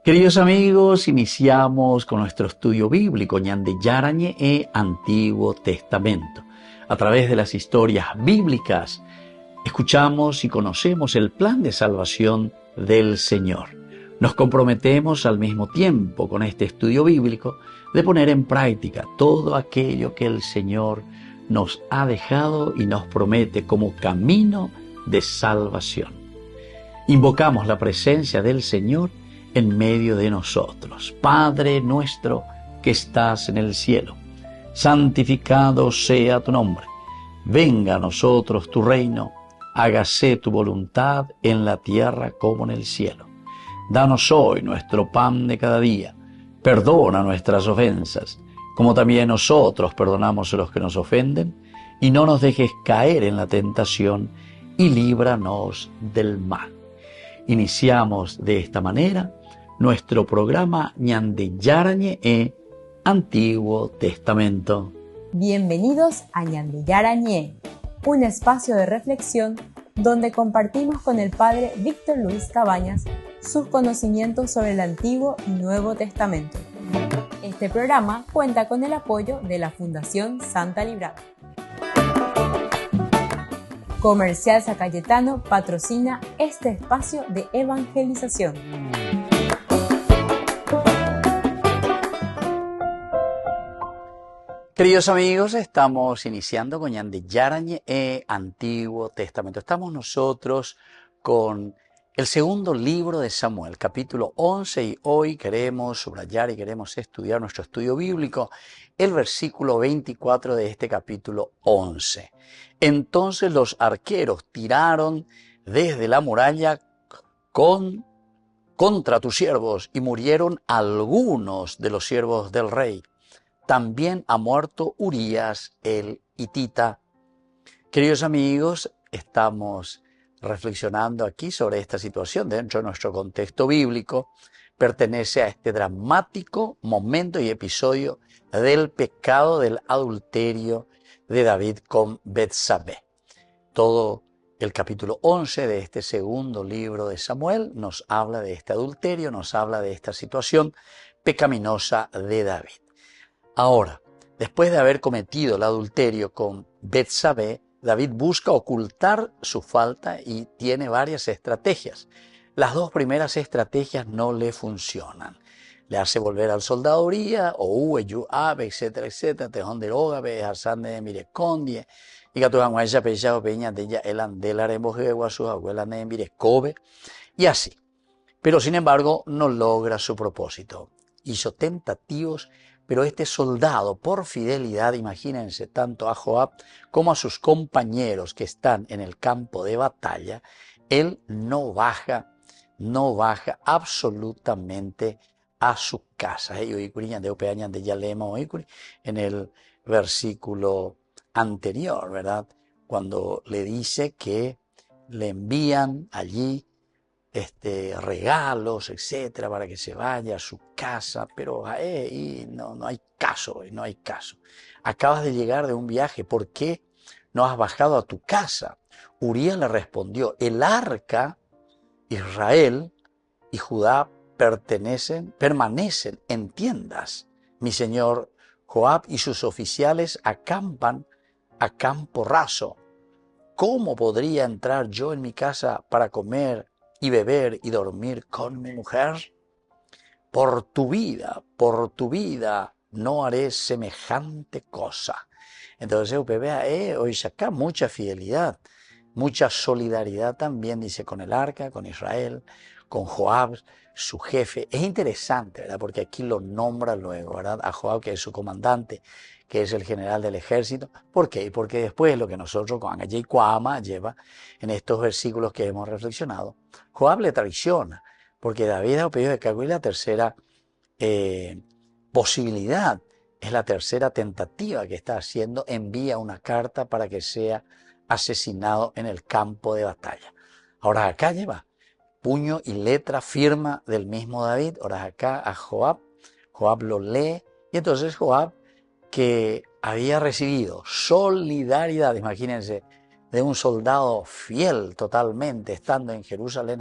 Queridos amigos, iniciamos con nuestro estudio bíblico Ñande Yarañe e Antiguo Testamento. A través de las historias bíblicas, escuchamos y conocemos el plan de salvación del Señor. Nos comprometemos al mismo tiempo con este estudio bíblico de poner en práctica todo aquello que el Señor nos ha dejado y nos promete como camino de salvación. Invocamos la presencia del Señor en medio de nosotros. Padre nuestro que estás en el cielo, santificado sea tu nombre. Venga a nosotros tu reino, hágase tu voluntad en la tierra como en el cielo. Danos hoy nuestro pan de cada día. Perdona nuestras ofensas, como también nosotros perdonamos a los que nos ofenden, y no nos dejes caer en la tentación, y líbranos del mal. Iniciamos de esta manera nuestro programa Ñande Yarañe e Antiguo Testamento. Bienvenidos a Ñande Yarañe, un espacio de reflexión donde compartimos con el Padre Víctor Luis Cabañas sus conocimientos sobre el Antiguo y Nuevo Testamento. Este programa cuenta con el apoyo de la Fundación Santa Librada. Comercial San Cayetano patrocina este espacio de evangelización. Queridos amigos, estamos iniciando con Ñande Yarañe e Antiguo Testamento. Estamos nosotros con el segundo libro de Samuel, capítulo 11, y hoy queremos subrayar y queremos estudiar nuestro estudio bíblico, el versículo 24 de este capítulo 11. Entonces los arqueros tiraron desde la muralla contra tus siervos y murieron algunos de los siervos del rey. También ha muerto Urías el hitita. Queridos amigos, estamos reflexionando aquí sobre esta situación dentro de nuestro contexto bíblico. Pertenece a este dramático momento y episodio del pecado del adulterio de David con Betsabé. Todo el capítulo 11 de este segundo libro de Samuel nos habla de este adulterio, nos habla de esta situación pecaminosa de David. Ahora, después de haber cometido el adulterio con Betsabé, David busca ocultar su falta y tiene varias estrategias. Las dos primeras estrategias no le funcionan. Le hace volver al soldado Uría, o Uwe, Yuabe, etcétera, etcétera, Tejón de Ógabe, Hassan de Mirecondie, y Gatuanguaya, Pellao, Peña, de ella, el Andela, Rembojewa, su abuela, de Mirecobe, y así. Pero sin embargo, no logra su propósito. Hizo tentativos, pero este soldado, por fidelidad, imagínense, tanto a Joab como a sus compañeros que están en el campo de batalla, él no baja absolutamente a su casa. En el versículo anterior, ¿verdad? Cuando le dice que le envían allí regalos, etcétera, para que se vaya a su casa, pero no hay caso, no hay caso. Acabas de llegar de un viaje, ¿por qué no has bajado a tu casa? Uría le respondió, el arca, Israel y Judá permanecen en tiendas. Mi señor Joab y sus oficiales acampan a campo raso. ¿Cómo podría entrar yo en mi casa para comer y beber y dormir con mi mujer? Por tu vida, no haré semejante cosa. Entonces, hoy saca mucha fidelidad, mucha solidaridad también, dice, con el arca, con Israel, con Joab, su jefe. Es interesante, ¿verdad? Porque aquí lo nombra luego, ¿verdad? A Joab, que es su comandante, que es el general del ejército. ¿Por qué? Porque después lo que nosotros con Angayay Cuama lleva en estos versículos que hemos reflexionado, Joab le traiciona, porque David ha pedido de que la tercera posibilidad, es la tercera tentativa que está haciendo, envía una carta para que sea asesinado en el campo de batalla. Ahora acá lleva puño y letra firma del mismo David, ahora acá a Joab lo lee, y entonces Joab, que había recibido solidaridad, imagínense, de un soldado fiel totalmente, estando en Jerusalén,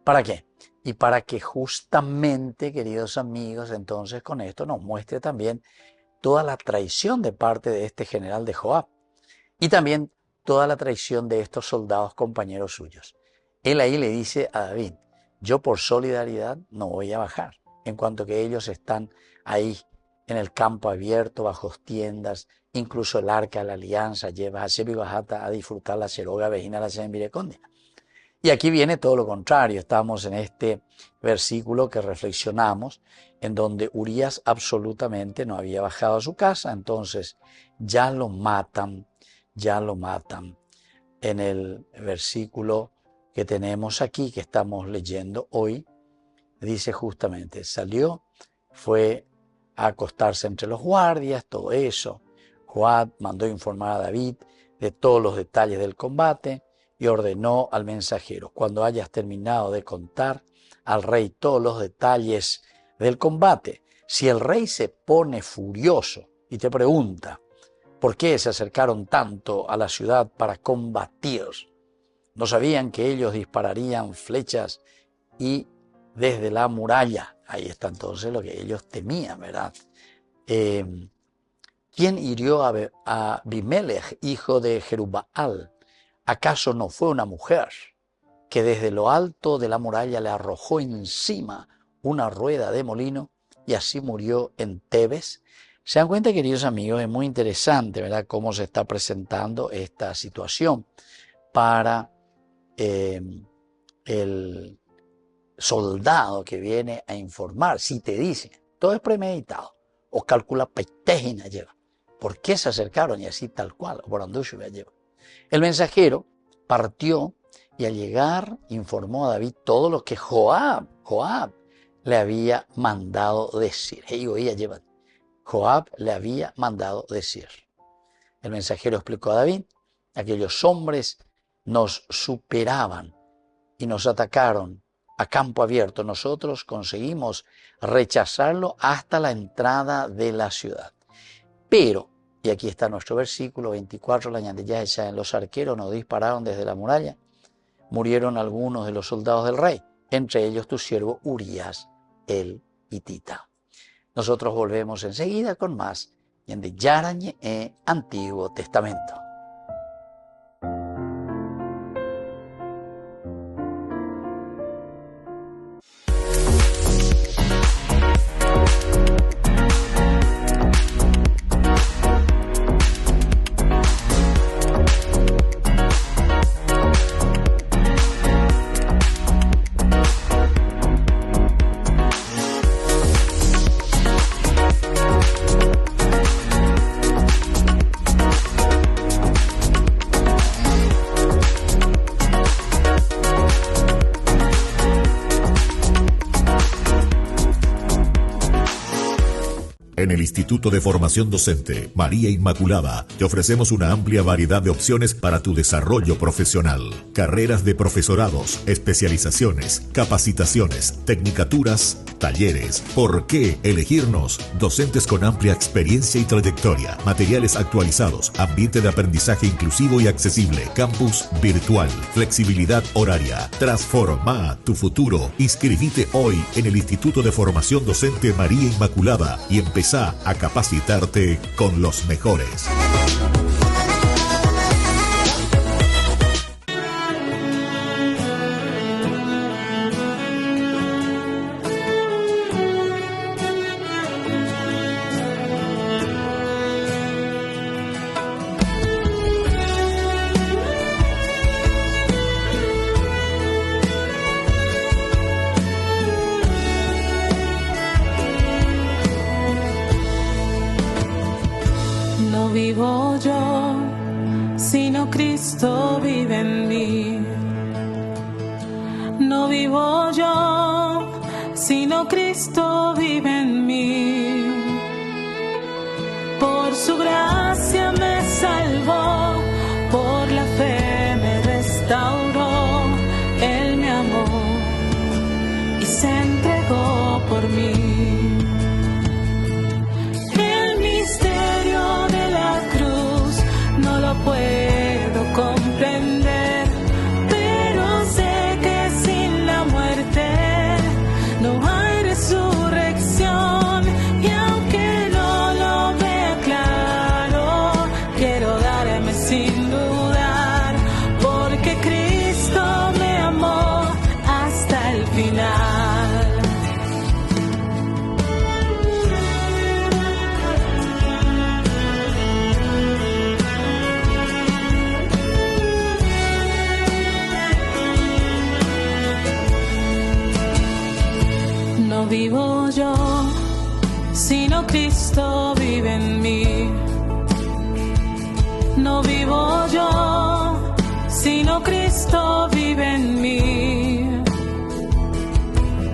¿Para qué? Y para que justamente, queridos amigos, entonces con esto nos muestre también toda la traición de parte de este general de Joab y también toda la traición de estos soldados compañeros suyos. Él ahí le dice a David, yo por solidaridad no voy a bajar, en cuanto que ellos están ahí en el campo abierto, bajo tiendas, incluso el arca de la alianza lleva a Shebi Bajata a disfrutar la Seroga Vejina la Semirecondia. Y aquí viene todo lo contrario, estamos en este versículo que reflexionamos, en donde Urías absolutamente no había bajado a su casa, entonces ya lo matan. En el versículo que tenemos aquí, que estamos leyendo hoy, dice justamente, salió, fue a acostarse entre los guardias, todo eso. Joab mandó informar a David de todos los detalles del combate y ordenó al mensajero, cuando hayas terminado de contar al rey todos los detalles del combate, si el rey se pone furioso y te pregunta, ¿por qué se acercaron tanto a la ciudad para combatir? ¿No sabían que ellos dispararían flechas y desde la muralla? Ahí está entonces lo que ellos temían, ¿verdad? ¿Quién hirió a Abimelech, hijo de Jerubbaal? ¿Acaso no fue una mujer que desde lo alto de la muralla le arrojó encima una rueda de molino y así murió en Tebes? Se dan cuenta, queridos amigos, es muy interesante, ¿verdad?, cómo se está presentando esta situación para el soldado que viene a informar. Si te dice, todo es premeditado, o calcula peitégina lleva, ¿por qué se acercaron? Y así tal cual, por andushu lleva. El mensajero partió y al llegar informó a David todo lo que Joab le había mandado decir. Joab le había mandado decir. El mensajero explicó a David, aquellos hombres nos superaban y nos atacaron a campo abierto. Nosotros conseguimos rechazarlo hasta la entrada de la ciudad. Pero, y aquí está nuestro versículo 24, la ñandilla hecha en los arqueros nos dispararon desde la muralla. Murieron algunos de los soldados del rey, entre ellos tu siervo Urías el hitita. Nosotros volvemos enseguida con más de Yarañe Antiguo Testamento. En el Instituto de Formación Docente María Inmaculada te ofrecemos una amplia variedad de opciones para tu desarrollo profesional. Carreras de profesorados, especializaciones, capacitaciones, tecnicaturas, talleres. ¿Por qué elegirnos? Docentes con amplia experiencia y trayectoria, materiales actualizados, ambiente de aprendizaje inclusivo y accesible, campus virtual, flexibilidad horaria. Transforma tu futuro. Inscribite hoy en el Instituto de Formación Docente María Inmaculada y empezá a capacitarte con los mejores. Vivo yo, sino Cristo vive en mí. No vivo yo, sino Cristo vive en mí. Por su gracia me salvó, por la fe me restauró. Él me amó y se entregó por mí. Puedo comprender, pero sé que sin la muerte final. No vivo yo, sino Cristo vive en mí. No vivo yo, sino Cristo vive en mí.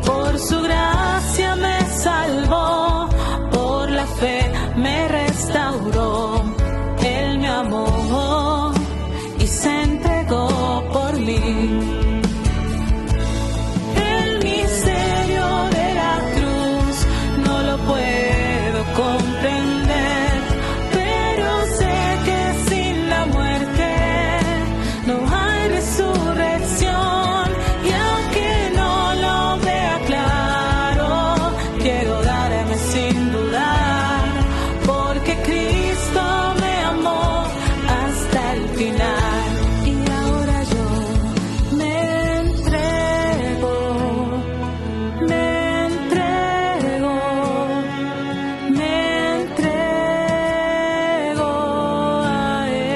Por su gracia me salvó, por la fe me restauró. Él me amó y se entregó por mí. Puedo comprender, pero sé que sin la muerte no hay resurrección, y aunque no lo vea claro, quiero darme sin dudar, porque Cristo me amó hasta el final, y ahora yo me entrego a Él.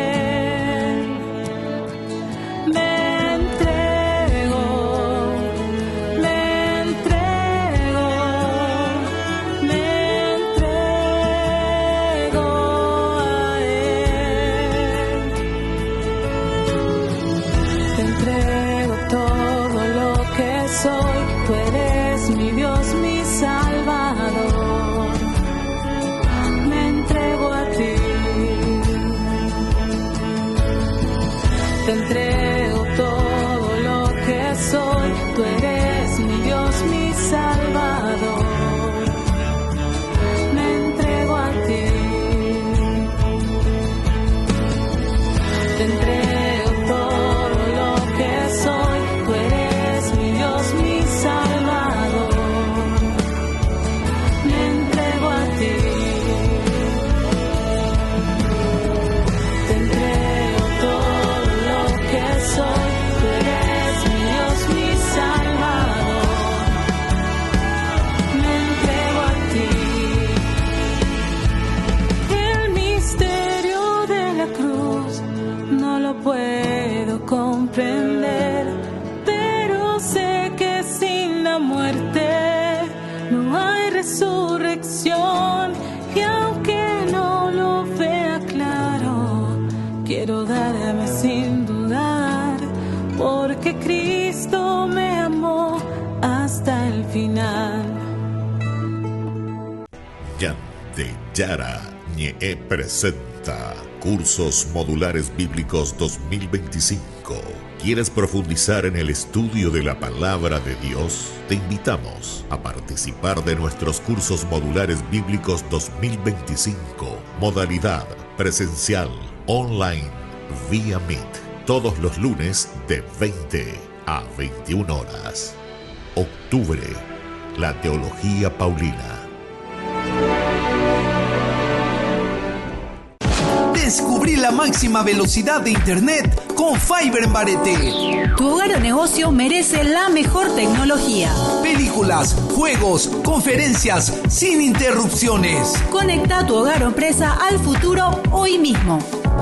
Te entrego todo lo que soy, tú eres mi Dios, mi Salvador. Me entrego a ti. Te entrego todo lo que soy, tú eres mi Dios, mi Salvador. Me entrego a ti. Te entrego todo lo que soy, tú eres mi Dios, mi Salvador. Me entrego a ti. Te entrego todo lo que soy, tú eres mi Dios, mi Salvador. Me entrego a ti. El misterio de la cruz no lo puedo comprender, pero sé que sin la muerte no hay resurrección, y aunque no lo vea claro, quiero darme sin dudar, porque Cristo me amó hasta el final. Yan de Yara Ñe presenta Cursos Modulares Bíblicos 2025. ¿Quieres profundizar en el estudio de la Palabra de Dios? Te invitamos a participar de nuestros Cursos Modulares Bíblicos 2025. Modalidad presencial, online, vía Meet. Todos los lunes de 20 a 21 horas. Octubre, la Teología Paulina. Descubrí la máxima velocidad de internet con Fiber en Barete. Tu hogar o negocio merece la mejor tecnología. Películas, juegos, conferencias, sin interrupciones. Conecta tu hogar o empresa al futuro hoy mismo.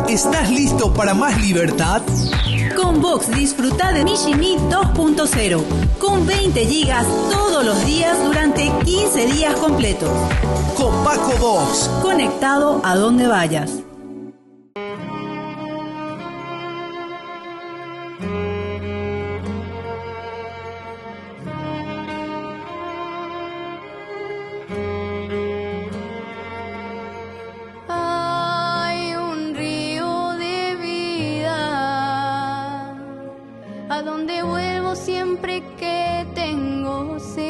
¿Estás listo para más libertad? Con Vox disfruta de Mishimi 2.0 con 20 gigas todos los días durante 15 días completos. Con Paco Vox. Conectado a donde vayas. Hay un río de vida a donde vuelvo siempre que tengo sed.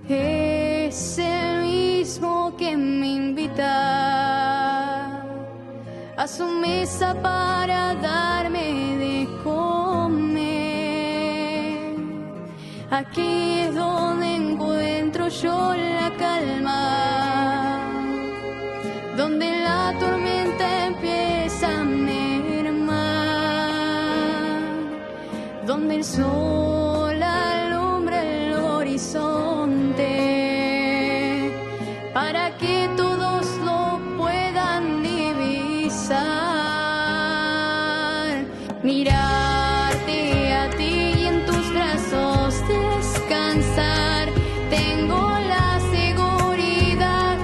Es el mismo que me invita a su mesa para darme de comer. Aquí es donde encuentro yo la calma, donde la tormenta empieza a mermar, donde el sol alumbra el horizonte, para que todos lo puedan divisar. Mirarte a ti y en tus brazos descansar. Tengo la seguridad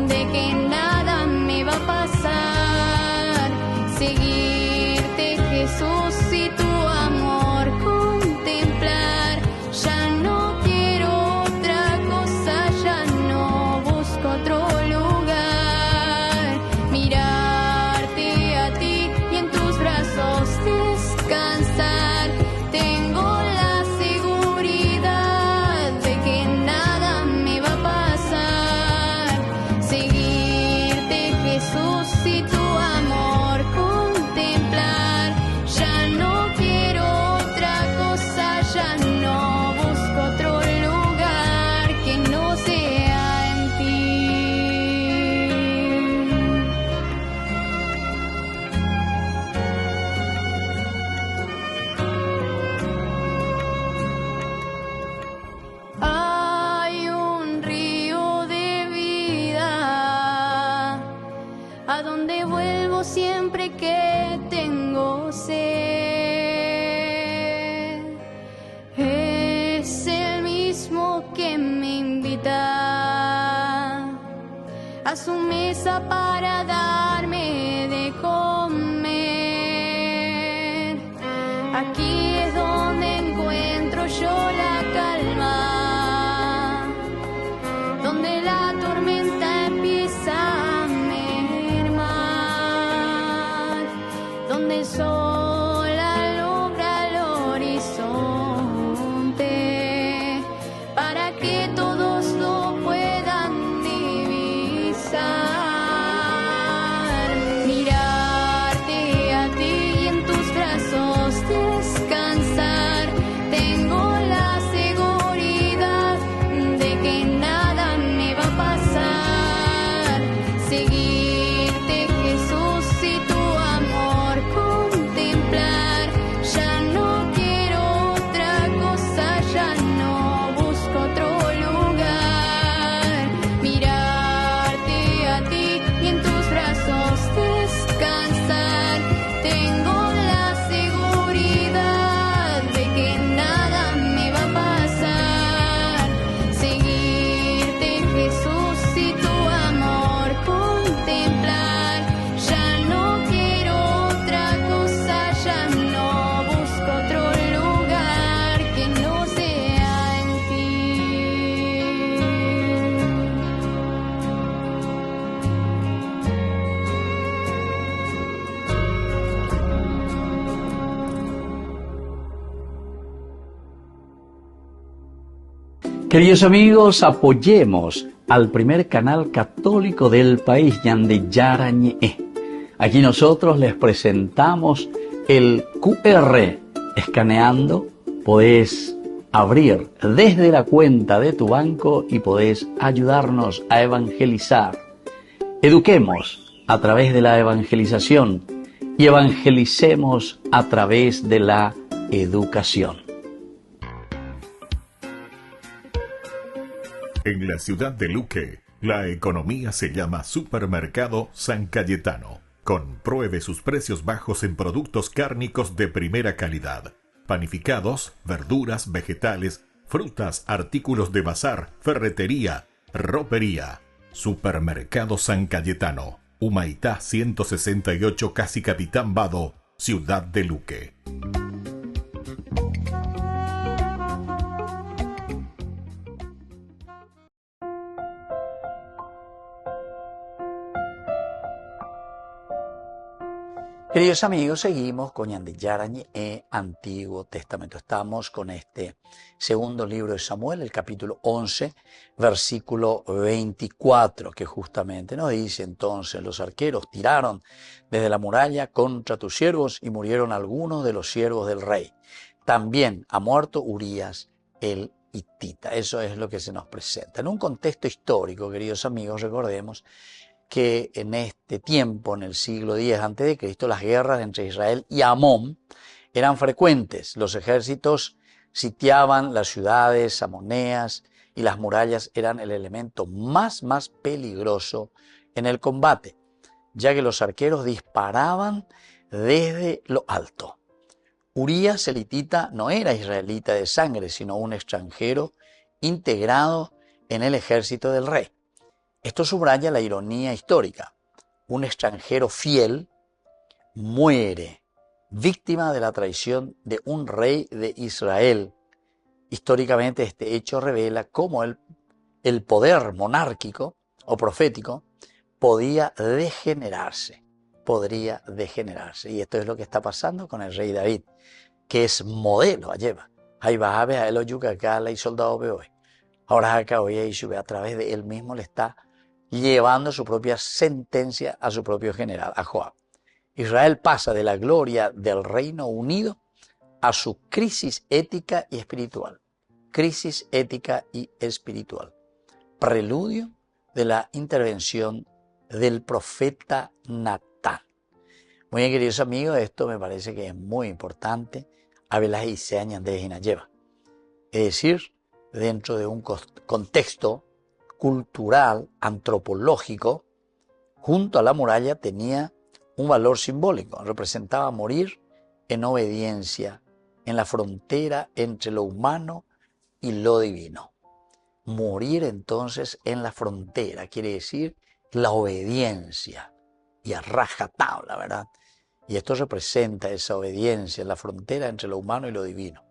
de que nada me va a pasar. Seguirte, Jesús, y tu amor contemplar. Ya no quiero otra cosa, ya no busco otro lugar. Mirarte a ti y en tus brazos descansar. Tengo la seguridad de que nada me va a pasar. Seguirte, Jesús, y tu amor contemplar. Ya no quiero otra cosa, ya no busco otro lugar que no sea en ti. Hay un río de vida a donde vuelvo siempre que tengo sed. Es el mismo que me invita a su mesa para darme de comer. Aquí es donde encuentro yo la calma, donde la tormenta empieza a mermar, donde el sol alumbra el horizonte, para que todos lo puedan divisar. Mirarte a ti y en tus brazos descansar. Tengo la seguridad de que nada me va a pasar. Seguirte, Jesús, y tu amor contemplar. Ya no quiero otra cosa, ya no busco otro lugar. Mirarte a ti y en tus brazos descansar. Tengo la seguridad de que nada me va a pasar. Seguirte, Jesús, y tu amor contemplar. Ya no quiero otra cosa, ya no busco otro lugar que no sea en ti. Queridos amigos, apoyemos al primer canal católico del país, Ñande Yarañe. Aquí nosotros les presentamos el QR. Escaneando podés abrir desde la cuenta de tu banco y podés ayudarnos a evangelizar. Eduquemos a través de la evangelización y evangelicemos a través de la educación. En la ciudad de Luque, la economía se llama Supermercado San Cayetano. Compruebe sus precios bajos en productos cárnicos de primera calidad. Panificados, verduras, vegetales, frutas, artículos de bazar, ferretería, ropería. Supermercado San Cayetano. Humaitá 168, Casi Capitán Vado, ciudad de Luque. Queridos amigos, seguimos con Ñande Yarañe, Antiguo Testamento. Estamos con este segundo libro de Samuel, el capítulo 11, versículo 24, que justamente nos dice: entonces los arqueros tiraron desde la muralla contra tus siervos y murieron algunos de los siervos del rey. También ha muerto Urías el hitita. Eso es lo que se nos presenta. En un contexto histórico, queridos amigos, recordemos que en este tiempo, en el siglo X a.C., las guerras entre Israel y Amón eran frecuentes. Los ejércitos sitiaban las ciudades amoneas y las murallas eran el elemento más peligroso en el combate, ya que los arqueros disparaban desde lo alto. Urías el hitita no era israelita de sangre, sino un extranjero integrado en el ejército del rey. Esto subraya la ironía histórica. Un extranjero fiel muere, víctima de la traición de un rey de Israel. Históricamente este hecho revela cómo el poder monárquico o profético podría degenerarse. Y esto es lo que está pasando con el rey David, que es modelo, lleva. Ahí va a ver a él y soldado hoy. Ahora acá hoy a través de él mismo le está llevando su propia sentencia a su propio general, a Joab. Israel pasa de la gloria del Reino Unido a su crisis ética y espiritual. Crisis ética y espiritual. Preludio de la intervención del profeta Natán. Muy bien, queridos amigos, esto me parece que es muy importante. Avelas y Seañan de Jinayeva. Es decir, dentro de un contexto cultural, antropológico, junto a la muralla tenía un valor simbólico. Representaba morir en obediencia en la frontera entre lo humano y lo divino. Morir entonces en la frontera quiere decir la obediencia y a rajatabla, ¿verdad? Y esto representa esa obediencia en la frontera entre lo humano y lo divino.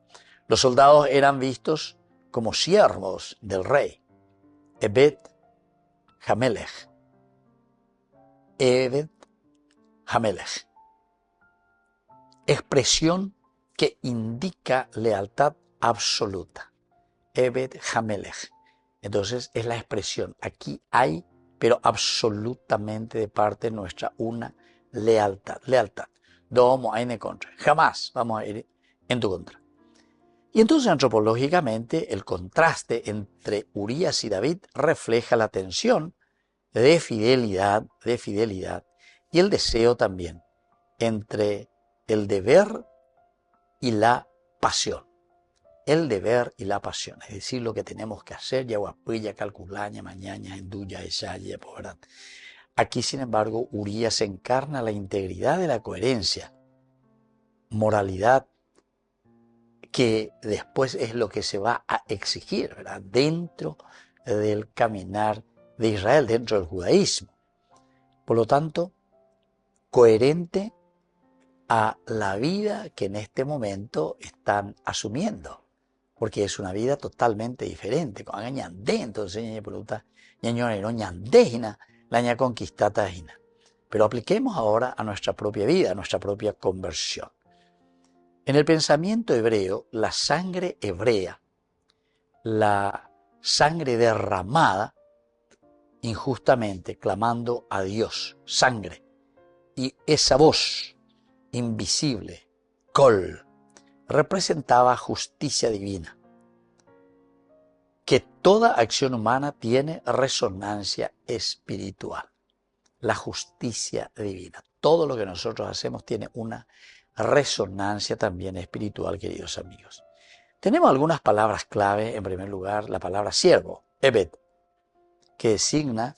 Los soldados eran vistos como siervos del rey. Ebed Hamelech. Ebed Hamelech. Expresión que indica lealtad absoluta. Ebed Hamelech. Entonces es la expresión. Aquí hay, pero absolutamente de parte nuestra, una lealtad. Lealtad. Domo aine contra. Jamás vamos a ir en tu contra. Y entonces antropológicamente el contraste entre Urías y David refleja la tensión de fidelidad y el deseo también entre el deber y la pasión. El deber y la pasión, es decir, lo que tenemos que hacer, yaguapilla, calculaña, mañana, enduya, esaya, ¿verdad? Aquí, sin embargo, Urías encarna la integridad de la coherencia, moralidad, que después es lo que se va a exigir, ¿verdad? Dentro del caminar de Israel, dentro del judaísmo. Por lo tanto, coherente a la vida que en este momento están asumiendo, porque es una vida totalmente diferente. Entonces, la conquistata. Pero apliquemos ahora a nuestra propia vida, a nuestra propia conversión. En el pensamiento hebreo, la sangre hebrea, la sangre derramada injustamente, clamando a Dios, sangre, y esa voz invisible, kol, representaba justicia divina, que toda acción humana tiene resonancia espiritual. La justicia divina. Todo lo que nosotros hacemos tiene una resonancia también espiritual, queridos amigos. Tenemos algunas palabras clave. En primer lugar, la palabra siervo, Ebed, que designa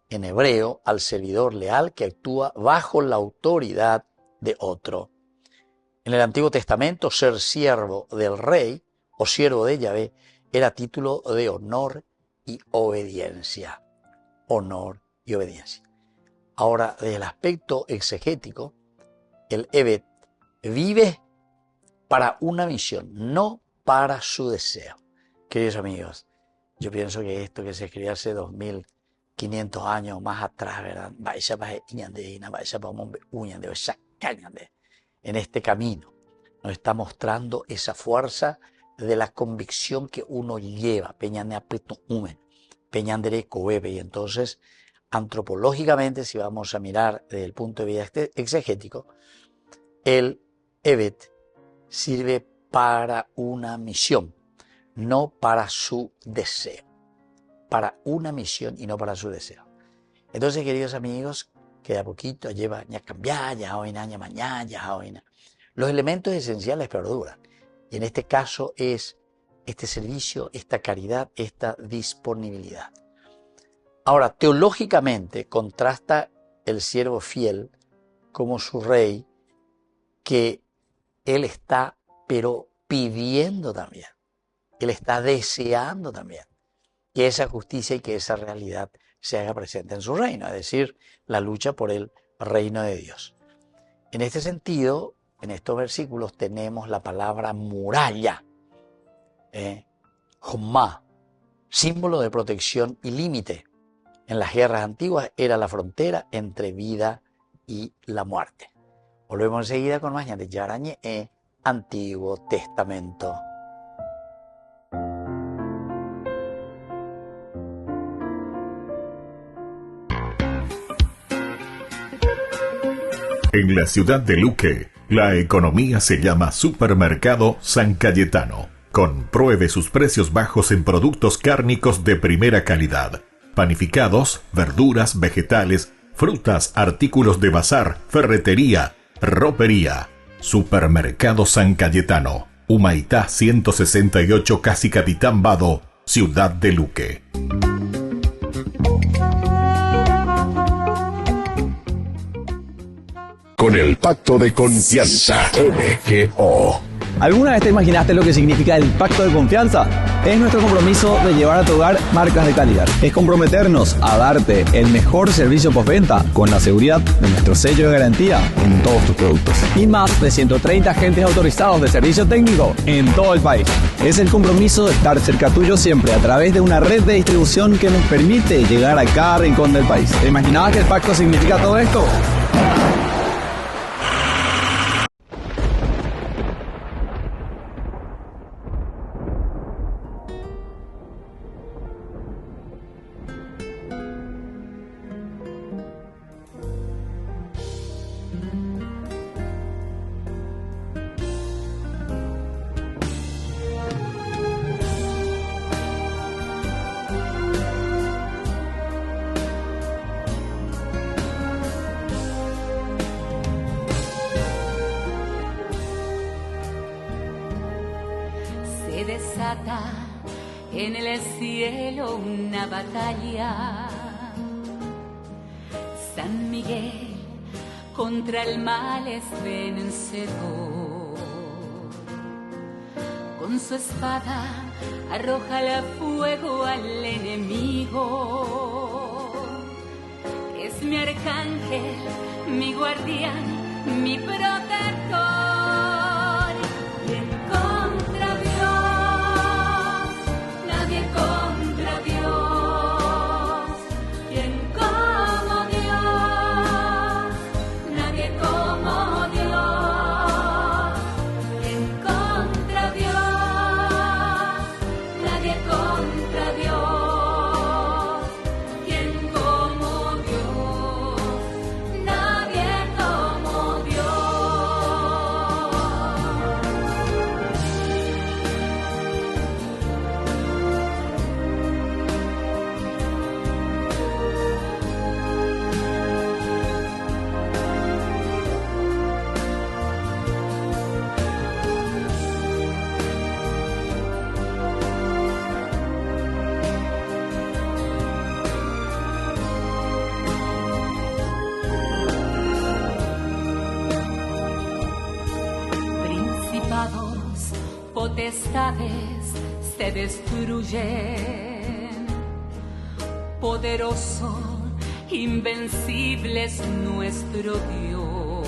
en hebreo al servidor leal que actúa bajo la autoridad de otro. En el Antiguo Testamento, ser siervo del rey o siervo de Yahvé era título de honor y obediencia. Honor y obediencia. Ahora, desde el aspecto exegético, el Ebed vive para una misión, no para su deseo. Queridos amigos, yo pienso que esto que se escribió hace 2500 años más atrás, ¿verdad? En este camino nos está mostrando esa fuerza de la convicción que uno lleva. Y entonces, antropológicamente, si vamos a mirar desde el punto de vista exegético, el Ebed sirve para una misión, no para su deseo. Para una misión y no para su deseo. Entonces, queridos amigos, que de a poquito lleva Los elementos esenciales perduran. Y en este caso es este servicio, esta caridad, esta disponibilidad. Ahora, teológicamente contrasta el siervo fiel como su rey, que él está, pero pidiendo también. Él está deseando también que esa justicia y que esa realidad se haga presente en su reino, es decir, la lucha por el reino de Dios. En este sentido, en estos versículos tenemos la palabra muralla, Homá, símbolo de protección y límite. En las guerras antiguas era la frontera entre vida y la muerte. Volvemos enseguida con más Ñande Yarañe, Antiguo Testamento. En la ciudad de Luque, la economía se llama Supermercado San Cayetano. Compruebe sus precios bajos en productos cárnicos de primera calidad. Panificados, verduras, vegetales, frutas, artículos de bazar, ferretería, ropería. Supermercado San Cayetano, Humaitá 168, Casi Capitán Vado, Ciudad de Luque. Con el pacto de confianza MGO. ¿Alguna vez te imaginaste lo que significa el pacto de confianza? Es nuestro compromiso de llevar a tu hogar marcas de calidad. Es comprometernos a darte el mejor servicio postventa con la seguridad de nuestro sello de garantía en todos tus productos. Y más de 130 agentes autorizados de servicio técnico en todo el país. Es el compromiso de estar cerca tuyo siempre a través de una red de distribución que nos permite llegar a cada rincón del país. ¿Te imaginabas que el pacto significa todo esto? En el cielo una batalla, San Miguel contra el mal es vencedor. Con su espada arroja el fuego al enemigo. Es mi arcángel, mi guardián, mi protector. Potestades se destruyen, poderoso, invencible es nuestro Dios.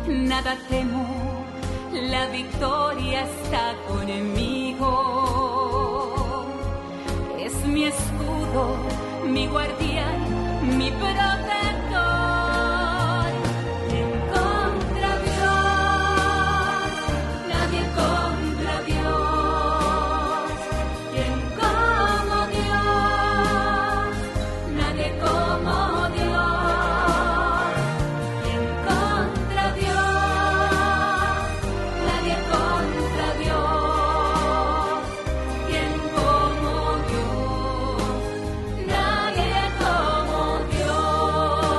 Nada temo, la victoria está conmigo. Es mi escudo, mi guardián, mi protector. Nadie como Dios.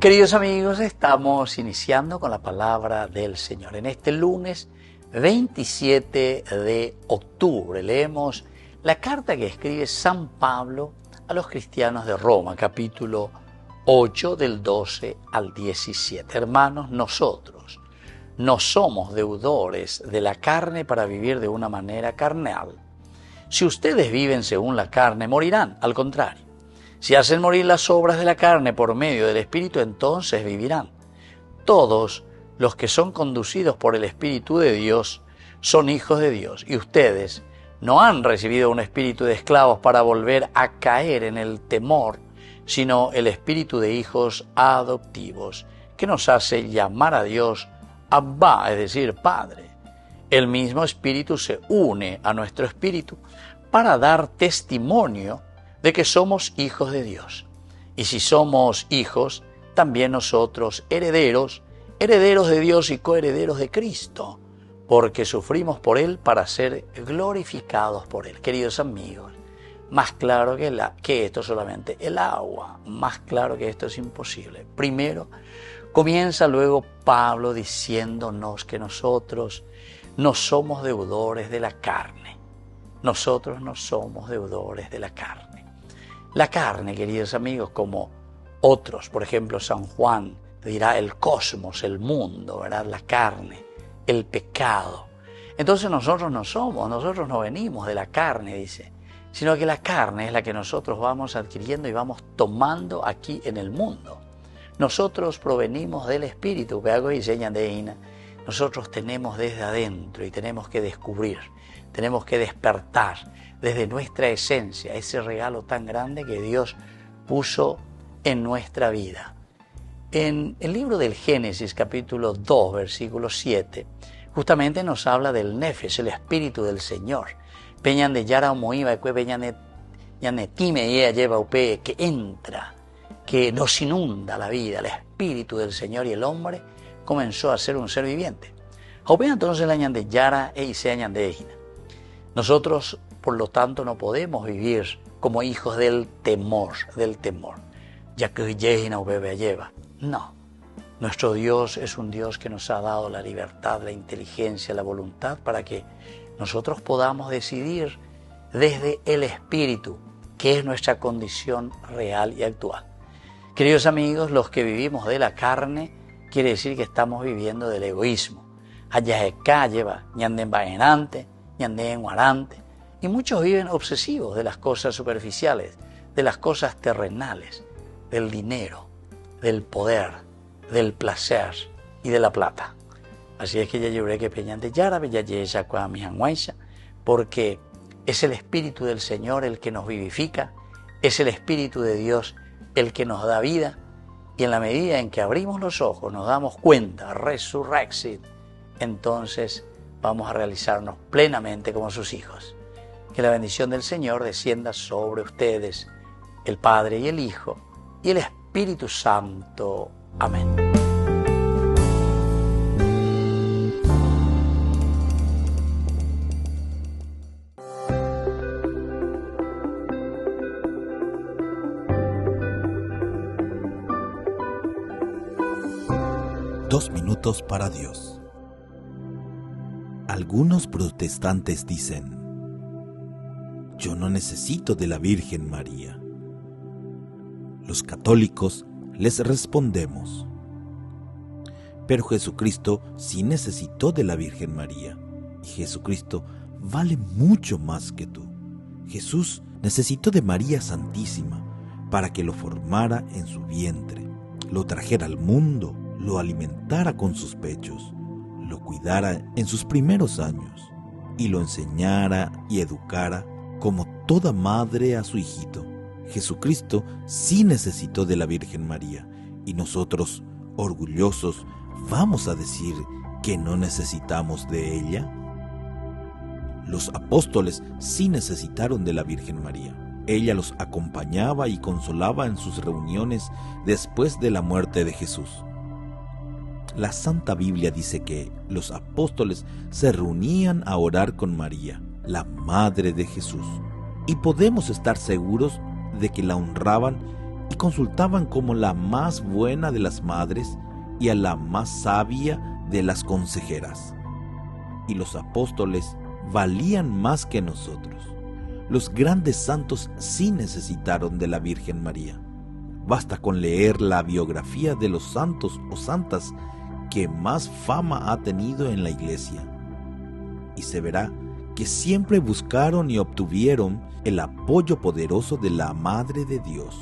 Queridos amigos, estamos iniciando con la palabra del Señor. En este lunes 27 de octubre leemos la carta que escribe San Pablo a los cristianos de Roma, capítulo 8 del 12 al 17. Hermanos, nosotros no somos deudores de la carne para vivir de una manera carnal. Si ustedes viven según la carne, morirán. Al contrario, si hacen morir las obras de la carne por medio del Espíritu, entonces vivirán. Todos los que son conducidos por el Espíritu de Dios son hijos de Dios. Y ustedes no han recibido un espíritu de esclavos para volver a caer en el temor, sino el espíritu de hijos adoptivos, que nos hace llamar a Dios Abba, es decir, Padre. El mismo Espíritu se une a nuestro espíritu para dar testimonio de que somos hijos de Dios. Y si somos hijos, también nosotros herederos de Dios y coherederos de Cristo, porque sufrimos por Él para ser glorificados por Él. Queridos amigos, más claro que esto solamente el agua, más claro que esto es imposible. Primero, comienza luego Pablo diciéndonos que nosotros no somos deudores de la carne. Nosotros no somos deudores de la carne. La carne, queridos amigos, como otros, por ejemplo, San Juan dirá el cosmos, el mundo, ¿verdad? La carne, el pecado. Entonces nosotros no venimos de la carne, dice, sino que la carne es la que nosotros vamos adquiriendo y vamos tomando aquí en el mundo. Nosotros provenimos del Espíritu, nosotros tenemos desde adentro y tenemos que descubrir, tenemos que despertar desde nuestra esencia ese regalo tan grande que Dios puso en nuestra vida. En el libro del Génesis, capítulo 2, versículo 7, justamente nos habla del Nefesh, el Espíritu del Señor. Que entra, que nos inunda la vida, el Espíritu del Señor, y el hombre comenzó a ser un ser viviente. Nosotros, por lo tanto, no podemos vivir como hijos del temor. No, nuestro Dios es un Dios que nos ha dado la libertad, la inteligencia, la voluntad para que nosotros podamos decidir desde el Espíritu, que es nuestra condición real y actual. Queridos amigos, los que vivimos de la carne, quiere decir que estamos viviendo del egoísmo. Y muchos viven obsesivos de las cosas superficiales, de las cosas terrenales, del dinero, del poder, del placer y de la plata. Así es que ya lloré que peñante yara, porque es el Espíritu del Señor el que nos vivifica, es el Espíritu de Dios el que nos da vida, y en la medida en que abrimos los ojos, nos damos cuenta, resurrexit, entonces vamos a realizarnos plenamente como sus hijos. Que la bendición del Señor descienda sobre ustedes, el Padre y el Hijo y el Espíritu Santo. Amén. Dos minutos para Dios. Algunos protestantes dicen: yo no necesito de la Virgen María. Los católicos les respondemos: pero Jesucristo sí necesitó de la Virgen María, y Jesucristo vale mucho más que tú. Jesús necesitó de María Santísima para que lo formara en su vientre, lo trajera al mundo, lo alimentara con sus pechos, lo cuidara en sus primeros años y lo enseñara y educara como toda madre a su hijito. Jesucristo sí necesitó de la Virgen María, y nosotros, orgullosos, ¿vamos a decir que no necesitamos de ella? Los apóstoles sí necesitaron de la Virgen María. Ella los acompañaba y consolaba en sus reuniones después de la muerte de Jesús. La Santa Biblia dice que los apóstoles se reunían a orar con María, la Madre de Jesús, y podemos estar seguros de que la honraban y consultaban como la más buena de las madres y a la más sabia de las consejeras. Y los apóstoles valían más que nosotros. Los grandes santos sí necesitaron de la Virgen María. Basta con leer la biografía de los santos o santas que más fama ha tenido en la Iglesia, y se verá que siempre buscaron y obtuvieron el apoyo poderoso de la Madre de Dios.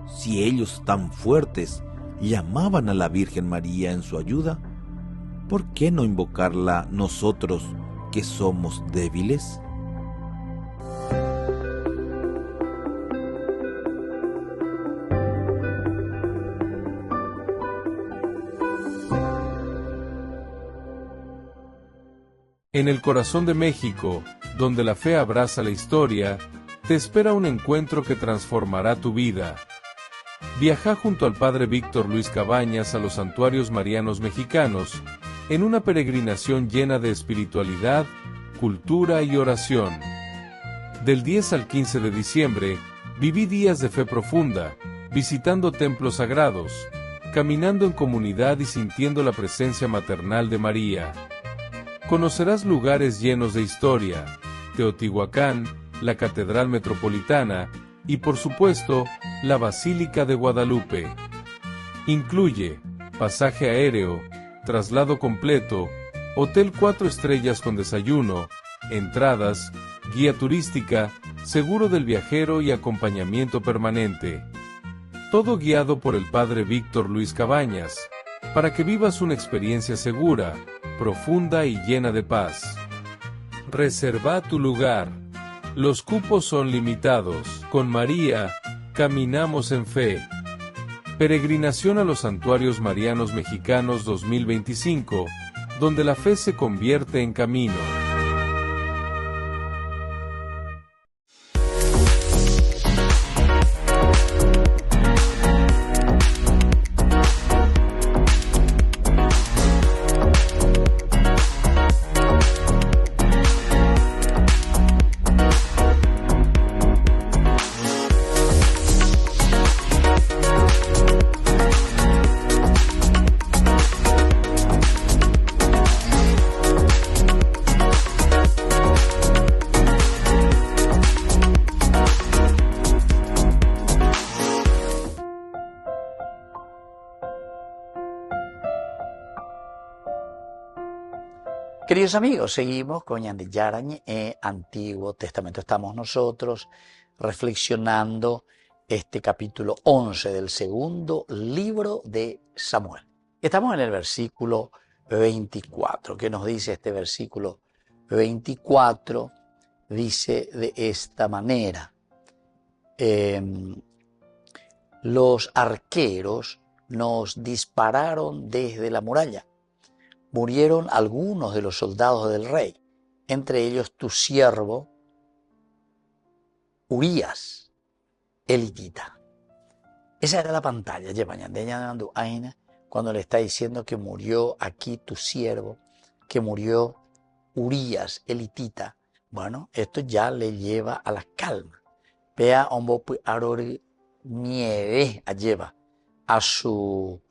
Si ellos tan fuertes llamaban a la Virgen María en su ayuda, ¿por qué no invocarla nosotros que somos débiles? En el corazón de México, donde la fe abraza la historia, te espera un encuentro que transformará tu vida. Viaja junto al Padre Víctor Luis Cabañas a los santuarios marianos mexicanos, en una peregrinación llena de espiritualidad, cultura y oración. Del 10 al 15 de diciembre, viví días de fe profunda, visitando templos sagrados, caminando en comunidad y sintiendo la presencia maternal de María. Conocerás lugares llenos de historia, Teotihuacán, la Catedral Metropolitana y, por supuesto, la Basílica de Guadalupe. Incluye pasaje aéreo, traslado completo, hotel 4 estrellas con desayuno, entradas, guía turística, seguro del viajero y acompañamiento permanente. Todo guiado por el Padre Víctor Luis Cabañas, para que vivas una experiencia segura, profunda y llena de paz. Reserva tu lugar. Los cupos son limitados. Con María, caminamos en fe. Peregrinación a los Santuarios Marianos Mexicanos 2025, donde la fe se convierte en camino. Queridos amigos, seguimos con Ñandillarañ, Antiguo Testamento. Estamos nosotros reflexionando este capítulo 11 del segundo libro de Samuel. Estamos en el versículo 24. ¿Qué nos dice este versículo 24? Dice de esta manera: los arqueros nos dispararon desde la muralla. Murieron algunos de los soldados del rey, entre ellos tu siervo Urías, el hitita. Esa era la pantalla, cuando le está diciendo que murió aquí tu siervo, que murió Urías, el hitita. Bueno, esto ya le lleva a la calma. Vea, nieve lleva a su,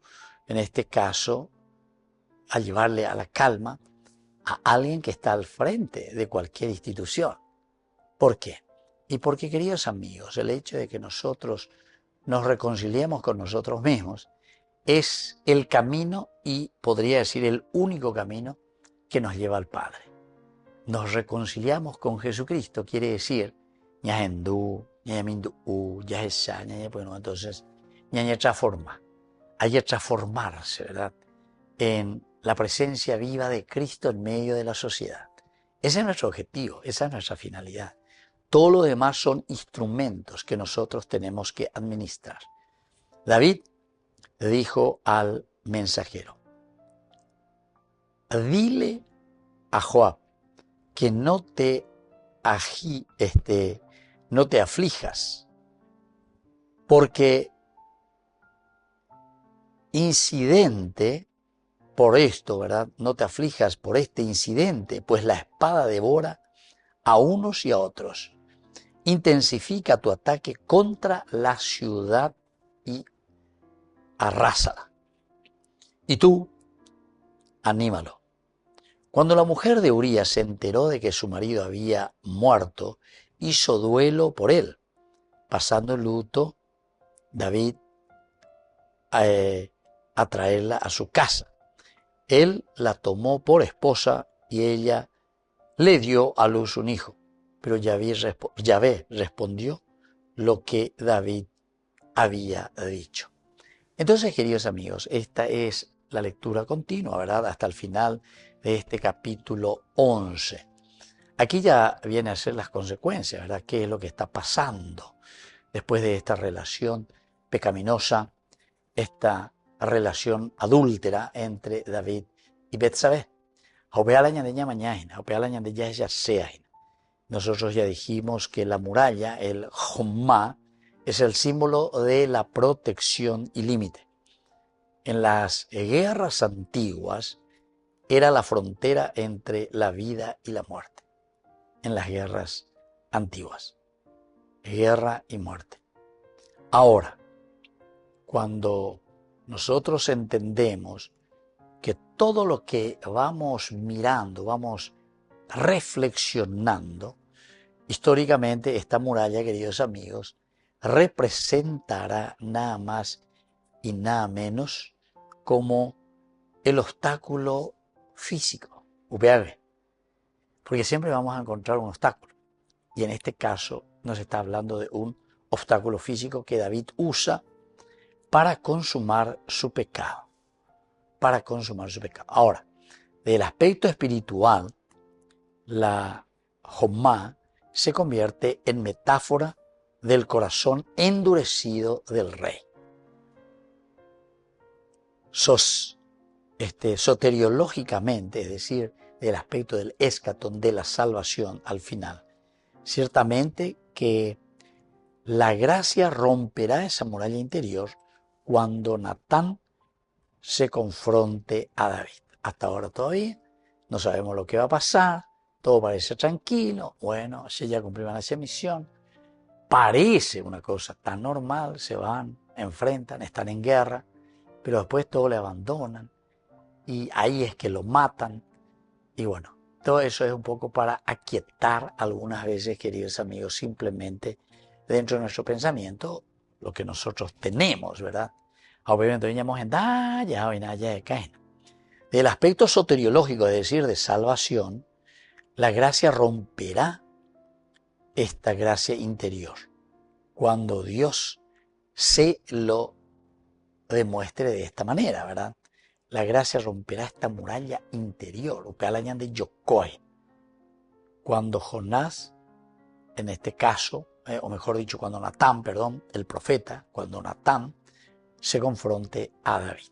en este caso, a llevarle a la calma a alguien que está al frente de cualquier institución. ¿Por qué? Y porque, queridos amigos, el hecho de que nosotros nos reconciliemos con nosotros mismos es el camino, y podría decir el único camino, que nos lleva al Padre. Nos reconciliamos con Jesucristo, quiere decir, entonces, hay que transformarse, ¿verdad?, en la presencia viva de Cristo en medio de la sociedad. Ese es nuestro objetivo, esa es nuestra finalidad. Todo lo demás son instrumentos que nosotros tenemos que administrar. David dijo al mensajero: dile a Joab que no te aflijas, porque incidente por esto, ¿verdad? No te aflijas por este incidente, pues la espada devora a unos y a otros. intensifica tu ataque contra la ciudad y arrásala. Y tú, anímalo. Cuando la mujer de Urías se enteró de que su marido había muerto, hizo duelo por él. Pasando el luto, David a traerla a su casa. Él la tomó por esposa y ella le dio a luz un hijo. Pero Yahvé respondió lo que David había dicho. Entonces, queridos amigos, esta es la lectura continua, ¿verdad? Hasta el final de este capítulo 11. Aquí ya viene a ser las consecuencias, ¿verdad? ¿Qué es lo que está pasando después de esta relación pecaminosa, esta relación adúltera entre David y Betsabé? Nosotros ya dijimos que la muralla, el Jommá, es el símbolo de la protección y límite. En las guerras antiguas era la frontera entre la vida y la muerte. En las guerras antiguas, guerra y muerte. Ahora, cuando nosotros entendemos que todo lo que vamos mirando, vamos reflexionando, históricamente esta muralla, queridos amigos, representará nada más y nada menos como el obstáculo físico, porque siempre vamos a encontrar un obstáculo. Y en este caso nos está hablando de un obstáculo físico que David usa para consumar su pecado. Ahora, del aspecto espiritual, la Jommá se convierte en metáfora del corazón endurecido del rey. Soteriológicamente, es decir, del aspecto del escatón, de la salvación al final. Ciertamente que la gracia romperá esa muralla interior cuando Natán se confronte a David. Hasta ahora todavía no sabemos lo que va a pasar, todo parece tranquilo, bueno, si ya cumplieron esa misión, parece una cosa tan normal, se van, enfrentan, están en guerra, pero después todo le abandonan y ahí es que lo matan. Y bueno, todo eso es un poco para aquietar algunas veces, queridos amigos, simplemente dentro de nuestro pensamiento, lo que nosotros tenemos, ¿verdad? Obviamente veníamos en del aspecto soteriológico, es decir, de salvación, la gracia romperá esta gracia interior cuando Dios se lo demuestre de esta manera, ¿verdad? La gracia romperá esta muralla interior, cuando Jonás, en este caso, o mejor dicho, cuando Natán, el profeta, cuando Natán se confronte a David.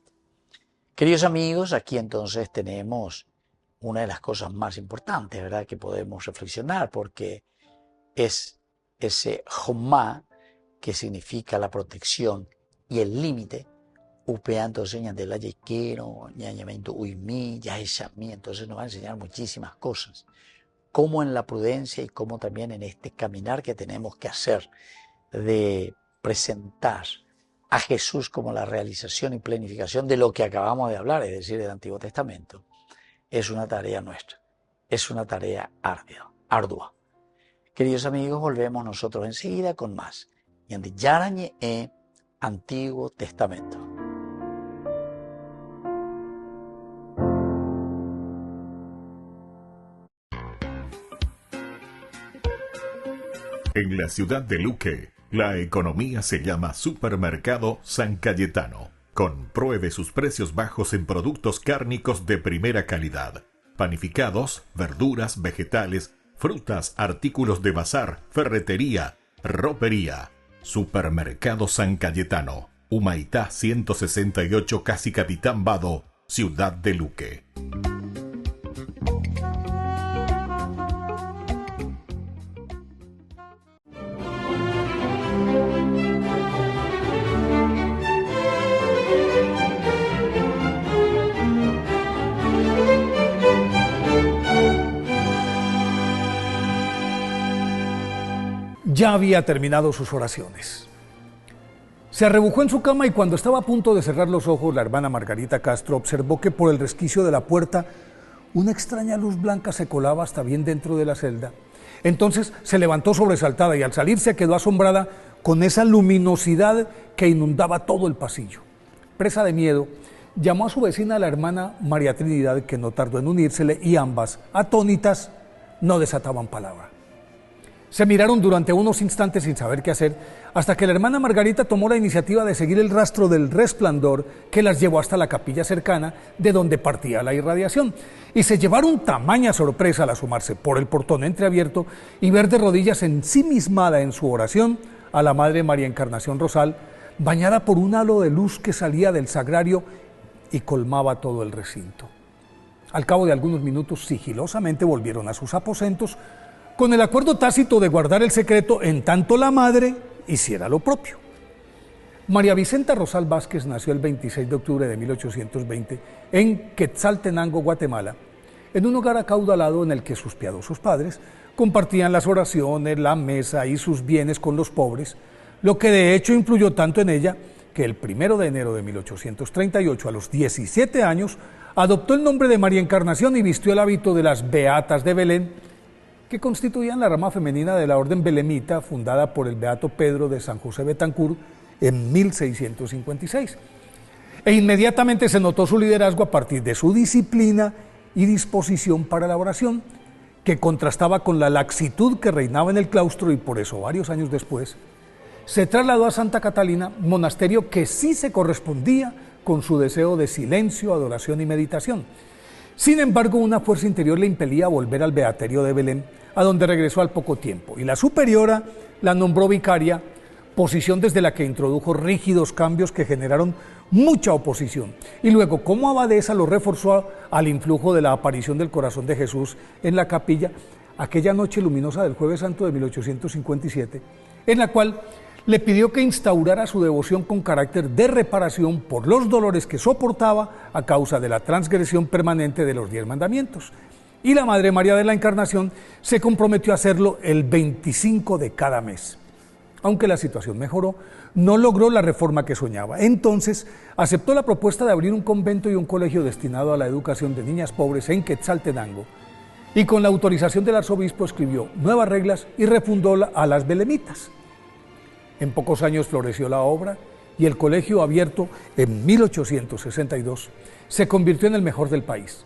Queridos amigos, aquí entonces tenemos una de las cosas más importantes, ¿verdad?, que podemos reflexionar, porque es ese Jommá, que significa la protección y el límite, entonces nos va a enseñar muchísimas cosas, como en la prudencia y como también en este caminar que tenemos que hacer de presentar a Jesús como la realización y planificación de lo que acabamos de hablar, es decir, del Antiguo Testamento. Es una tarea nuestra, es una tarea ardua. Queridos amigos, volvemos nosotros enseguida con más. Y en Yarañe Antiguo Testamento. En la ciudad de Luque, la economía se llama Supermercado San Cayetano. Compruebe sus precios bajos en productos cárnicos de primera calidad. Panificados, verduras, vegetales, frutas, artículos de bazar, ferretería, ropería. Supermercado San Cayetano. Humaitá 168, Casi Capitán Vado, ciudad de Luque. ya había terminado sus oraciones. Se arrebujó en su cama y cuando estaba a punto de cerrar los ojos, la hermana Margarita Castro observó que por el resquicio de la puerta una extraña luz blanca se colaba hasta bien dentro de la celda. Entonces se levantó sobresaltada y al salir se quedó asombrada con esa luminosidad que inundaba todo el pasillo. Presa de miedo, llamó a su vecina, la hermana María Trinidad, que no tardó en unírsele, y ambas, atónitas, no desataban palabra. Se miraron durante unos instantes sin saber qué hacer, hasta que la hermana Margarita tomó la iniciativa de seguir el rastro del resplandor que las llevó hasta la capilla cercana de donde partía la irradiación. Y se llevaron tamaña sorpresa al asomarse por el portón entreabierto y ver de rodillas ensimismada en su oración a la Madre María Encarnación Rosal, bañada por un halo de luz que salía del sagrario y colmaba todo el recinto. Al cabo de algunos minutos, sigilosamente volvieron a sus aposentos, con el acuerdo tácito de guardar el secreto en tanto la madre hiciera lo propio. María Vicenta Rosal Vázquez nació el 26 de octubre de 1820 en Quetzaltenango, Guatemala, en un hogar acaudalado en el que sus piadosos padres compartían las oraciones, la mesa y sus bienes con los pobres, lo que de hecho influyó tanto en ella que el 1 de enero de 1838, a los 17 años, adoptó el nombre de María Encarnación y vistió el hábito de las Beatas de Belén, que constituían la rama femenina de la orden belemita fundada por el beato Pedro de San José Betancourt en 1656. E inmediatamente se notó su liderazgo a partir de su disciplina y disposición para la oración, que contrastaba con la laxitud que reinaba en el claustro, y por eso varios años después se trasladó a Santa Catalina, monasterio que sí se correspondía con su deseo de silencio, adoración y meditación. Sin embargo, una fuerza interior le impelía a volver al beaterio de Belén, a donde regresó al poco tiempo, y la superiora la nombró vicaria, posición desde la que introdujo rígidos cambios que generaron mucha oposición, y luego como abadesa lo reforzó al influjo de la aparición del corazón de Jesús en la capilla aquella noche luminosa del Jueves Santo de 1857, en la cual le pidió que instaurara su devoción con carácter de reparación por los dolores que soportaba a causa de la transgresión permanente de los 10 mandamientos. Y la Madre María de la Encarnación se comprometió a hacerlo el 25 de cada mes. Aunque la situación mejoró, no logró la reforma que soñaba. Entonces aceptó la propuesta de abrir un convento y un colegio destinado a la educación de niñas pobres en Quetzaltenango, y con la autorización del arzobispo escribió nuevas reglas y refundó a las belemitas. En pocos años floreció la obra y el colegio, abierto en 1862, se convirtió en el mejor del país.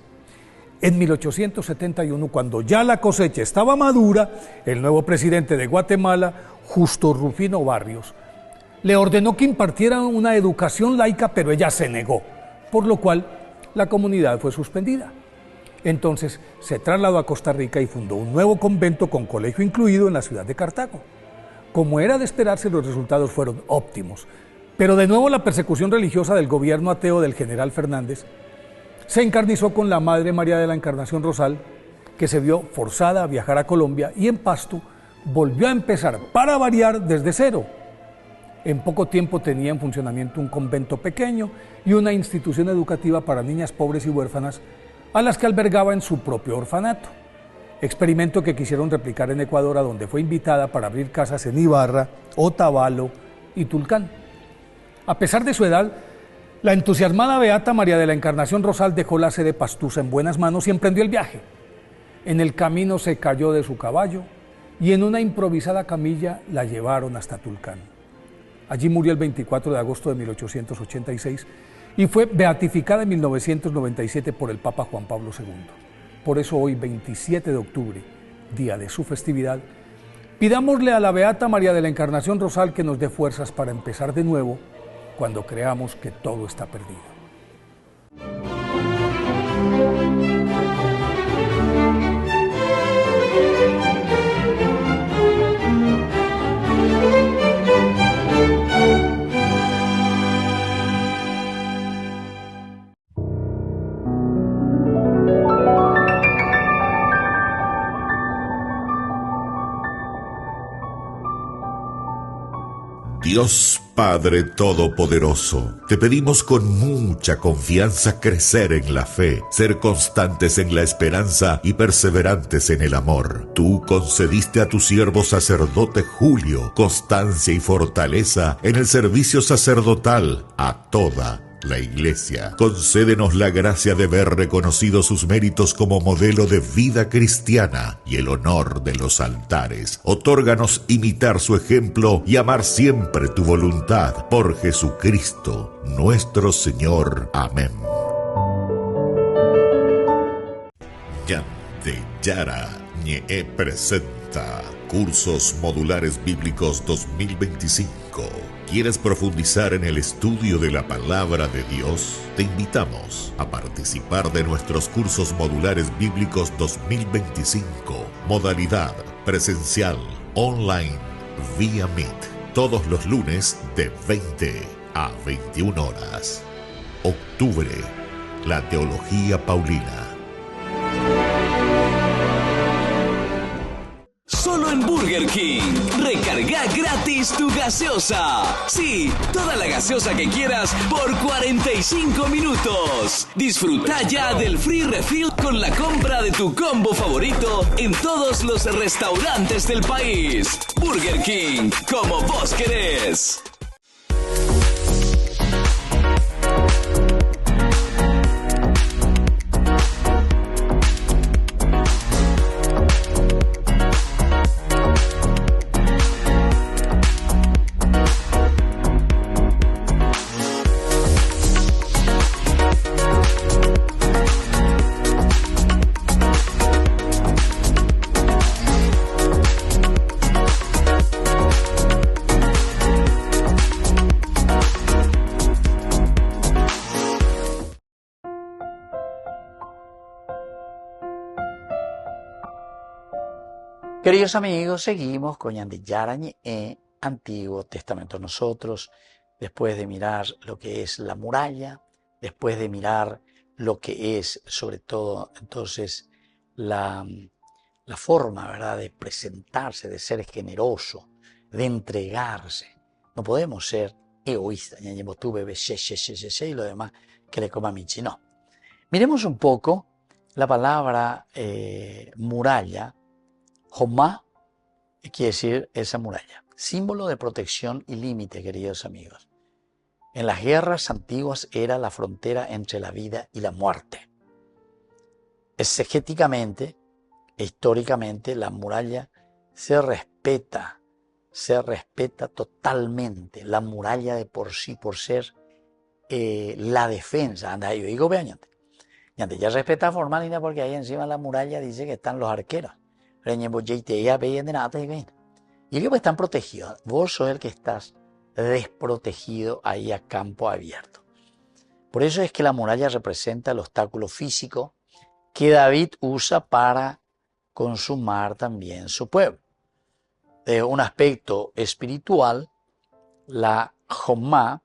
En 1871, cuando ya la cosecha estaba madura, el nuevo presidente de Guatemala, Justo Rufino Barrios, le ordenó que impartiera una educación laica, pero ella se negó, por lo cual la comunidad fue suspendida. Entonces se trasladó a Costa Rica y fundó un nuevo convento con colegio incluido en la ciudad de Cartago. Como era de esperarse, los resultados fueron óptimos, pero de nuevo la persecución religiosa del gobierno ateo del general Fernández se encarnizó con la Madre María de la Encarnación Rosal, que se vio forzada a viajar a Colombia y en Pasto volvió a empezar, para variar, desde cero. En poco tiempo tenía en funcionamiento un convento pequeño y una institución educativa para niñas pobres y huérfanas, a las que albergaba en su propio orfanato. Experimento que quisieron replicar en Ecuador, a donde fue invitada para abrir casas en Ibarra, Otavalo y Tulcán. A pesar de su edad, la entusiasmada beata María de la Encarnación Rosal dejó la sede pastusa en buenas manos y emprendió el viaje. En el camino se cayó de su caballo y en una improvisada camilla la llevaron hasta Tulcán. Allí murió el 24 de agosto de 1886 y fue beatificada en 1997 por el Papa Juan Pablo II. Por eso hoy, 27 de octubre, día de su festividad, pidámosle a la beata María de la Encarnación Rosal que nos dé fuerzas para empezar de nuevo cuando creamos que todo está perdido. Dios Padre Todopoderoso, te pedimos con mucha confianza crecer en la fe, ser constantes en la esperanza y perseverantes en el amor. Tú concediste a tu siervo sacerdote Julio constancia y fortaleza en el servicio sacerdotal a toda la Iglesia. Concédenos la gracia de ver reconocidos sus méritos como modelo de vida cristiana y el honor de los altares. Otórganos imitar su ejemplo y amar siempre tu voluntad. Por Jesucristo, nuestro Señor. Amén. Yante Yara Ñe presenta Cursos Modulares Bíblicos 2025. ¿Quieres profundizar en el estudio de la Palabra de Dios? Te invitamos a participar de nuestros Cursos Modulares Bíblicos 2025. Modalidad presencial, online, vía Meet. Todos los lunes de 20 a 21 horas. Octubre, la Teología Paulina. Solo en Burger King. Recarga gratis tu gaseosa. Sí, toda la gaseosa que quieras por 45 minutos. Disfruta ya del free refill con la compra de tu combo favorito en todos los restaurantes del país. Burger King, como vos querés. Queridos amigos, seguimos con Ñande Yarañe Antiguo Testamento. Nosotros, después de mirar lo que es la muralla, después de mirar lo que es, sobre todo, entonces, la forma, ¿verdad?, de presentarse, de ser generoso, de entregarse. No podemos ser egoístas, y lo demás que le coma Michi. No. Miremos un poco la palabra muralla. Jomá quiere decir esa muralla, símbolo de protección y límite, queridos amigos. En las guerras antiguas era la frontera entre la vida y la muerte. Exegéticamente e históricamente, la muralla se respeta totalmente. La muralla de por sí, por ser la defensa. Anda, yo digo, vean, ya respeta formalina porque ahí encima de la muralla dice que están los arqueros. Y ellos están protegidos. Vos sos el que estás desprotegido ahí a campo abierto. Por eso es que la muralla representa el obstáculo físico que David usa para consumar también su pueblo. De un aspecto espiritual, la Jomá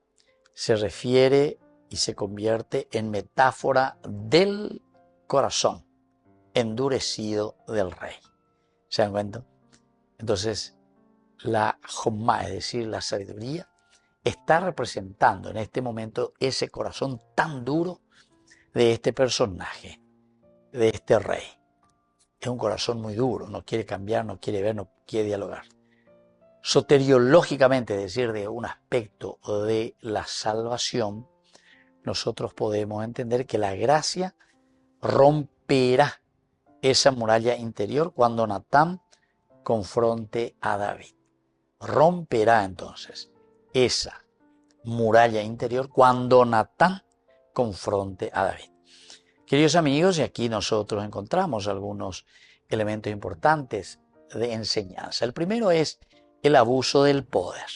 se refiere y se convierte en metáfora del corazón endurecido del rey. ¿Se dan cuenta? Entonces, la Jomá, es decir, la sabiduría, está representando en este momento ese corazón tan duro de este personaje, de este rey. Es un corazón muy duro, no quiere cambiar, no quiere ver, no quiere dialogar. Soteriológicamente, es decir, de un aspecto de la salvación, nosotros podemos entender que la gracia romperá esa muralla interior cuando Natán confronte a David. Romperá entonces esa muralla interior cuando Natán confronte a David. Queridos amigos, y aquí nosotros encontramos algunos elementos importantes de enseñanza. El primero es el abuso del poder.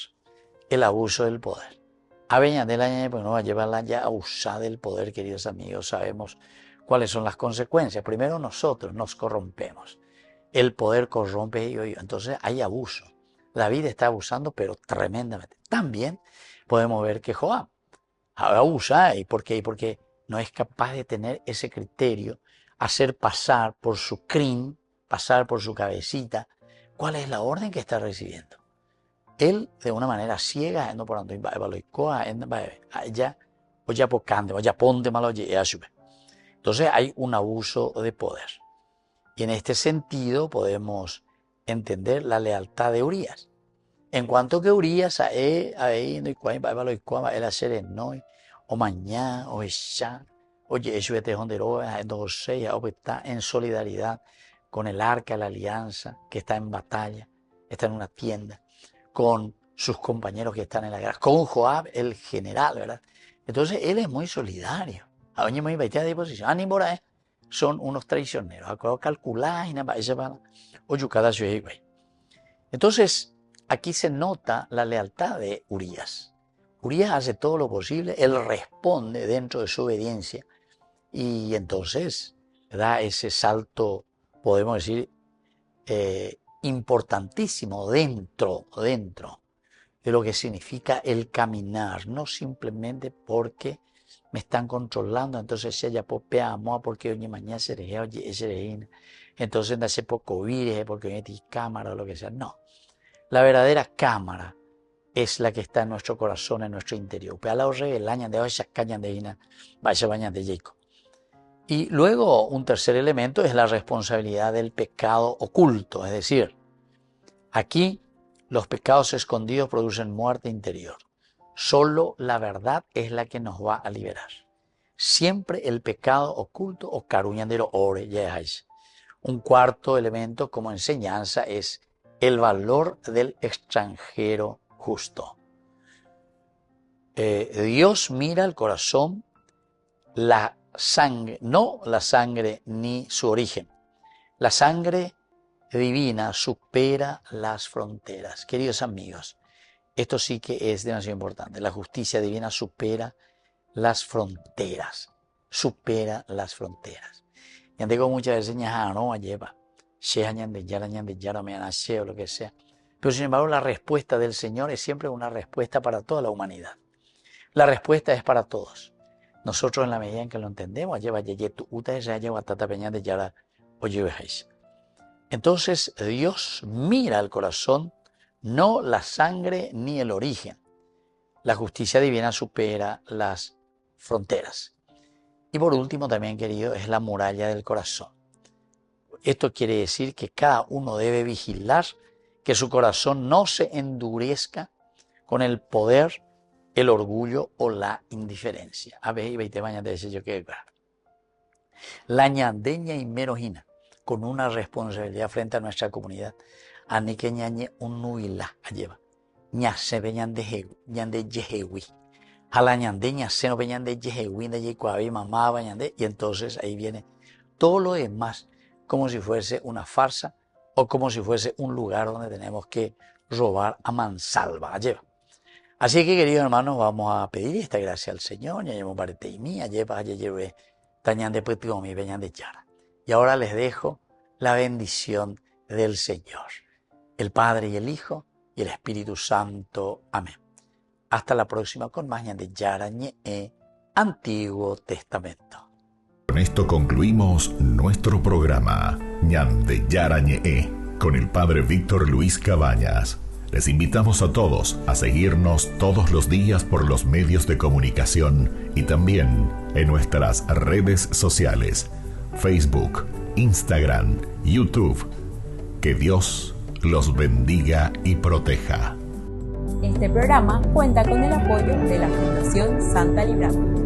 El abuso del poder. A Beñandela, pues no va a llevarla ya a usar del poder, queridos amigos. Sabemos cuáles son las consecuencias. Primero, nosotros nos corrompemos. El poder corrompe y entonces hay abuso. David está abusando, pero tremendamente. También podemos ver que Joab abusa. ¿Y por qué? Porque no es capaz de tener ese criterio, hacer pasar por su crimen, pasar por su cabecita, cuál es la orden que está recibiendo. él de una manera ciega, no por tanto, entonces hay un abuso de poder. Y en este sentido podemos entender la lealtad de Urías. En cuanto que Urías está en solidaridad con el arca de la alianza, que está en batalla, está en una tienda, con sus compañeros que están en la guerra, con Joab, el general, ¿verdad? Entonces él es muy solidario. Son unos traicioneros. Entonces, aquí se nota la lealtad de Urías. Urías hace todo lo posible, él responde dentro de su obediencia y entonces da ese salto, podemos decir, importantísimo dentro de lo que significa el caminar, no simplemente porque me están controlando, entonces si ella popea amor porque hoy mañana se reúne, entonces no hace poco vire porque hoy tiene cámara o lo que sea. No, la verdadera cámara es la que está en nuestro corazón, en nuestro interior. Y luego un tercer elemento es la responsabilidad del pecado oculto, es decir, aquí los pecados escondidos producen muerte interior. Solo la verdad es la que nos va a liberar. Siempre el pecado oculto o caruñandero ore ya es. Un cuarto elemento como enseñanza es el valor del extranjero justo. Dios mira el corazón, la sangre, no la sangre ni su origen. La sangre divina supera las fronteras. Queridos amigos, esto sí que es demasiado importante. La justicia divina supera las fronteras. Supera las fronteras. Ya digo muchas veces, no lleva, o lo que sea. Pero sin embargo, la respuesta del Señor es siempre una respuesta para toda la humanidad. La respuesta es para todos. Nosotros, en la medida en que lo entendemos, entonces Dios mira el corazón, no la sangre ni el origen. La justicia divina supera las fronteras. Y por último también, querido, es la muralla del corazón. Esto quiere decir que cada uno debe vigilar que su corazón no se endurezca con el poder, el orgullo o la indiferencia. La ñandeña y merojina, con una responsabilidad frente a nuestra comunidad. Ani que ñañe un nuila lleva. Ñase veñan de yehewi. A la ñandeña se no veñan de yehewi, de yecuavi, mamá, bañande. Y entonces ahí viene todo lo demás, como si fuese una farsa o como si fuese un lugar donde tenemos que robar a mansalva. Lleva. Así que, queridos hermanos, vamos a pedir esta gracia al Señor. Y ahora les dejo la bendición del Señor, el Padre y el Hijo y el Espíritu Santo. Amén. Hasta la próxima con más Ñande Yara Ñe, Antiguo Testamento. Con esto concluimos nuestro programa Ñande Yara Ñe con el Padre Víctor Luis Cabañas. Les invitamos a todos a seguirnos todos los días por los medios de comunicación y también en nuestras redes sociales, Facebook, Instagram, YouTube. Que Dios los bendiga y proteja. Este programa cuenta con el apoyo de la Fundación Santa Librada.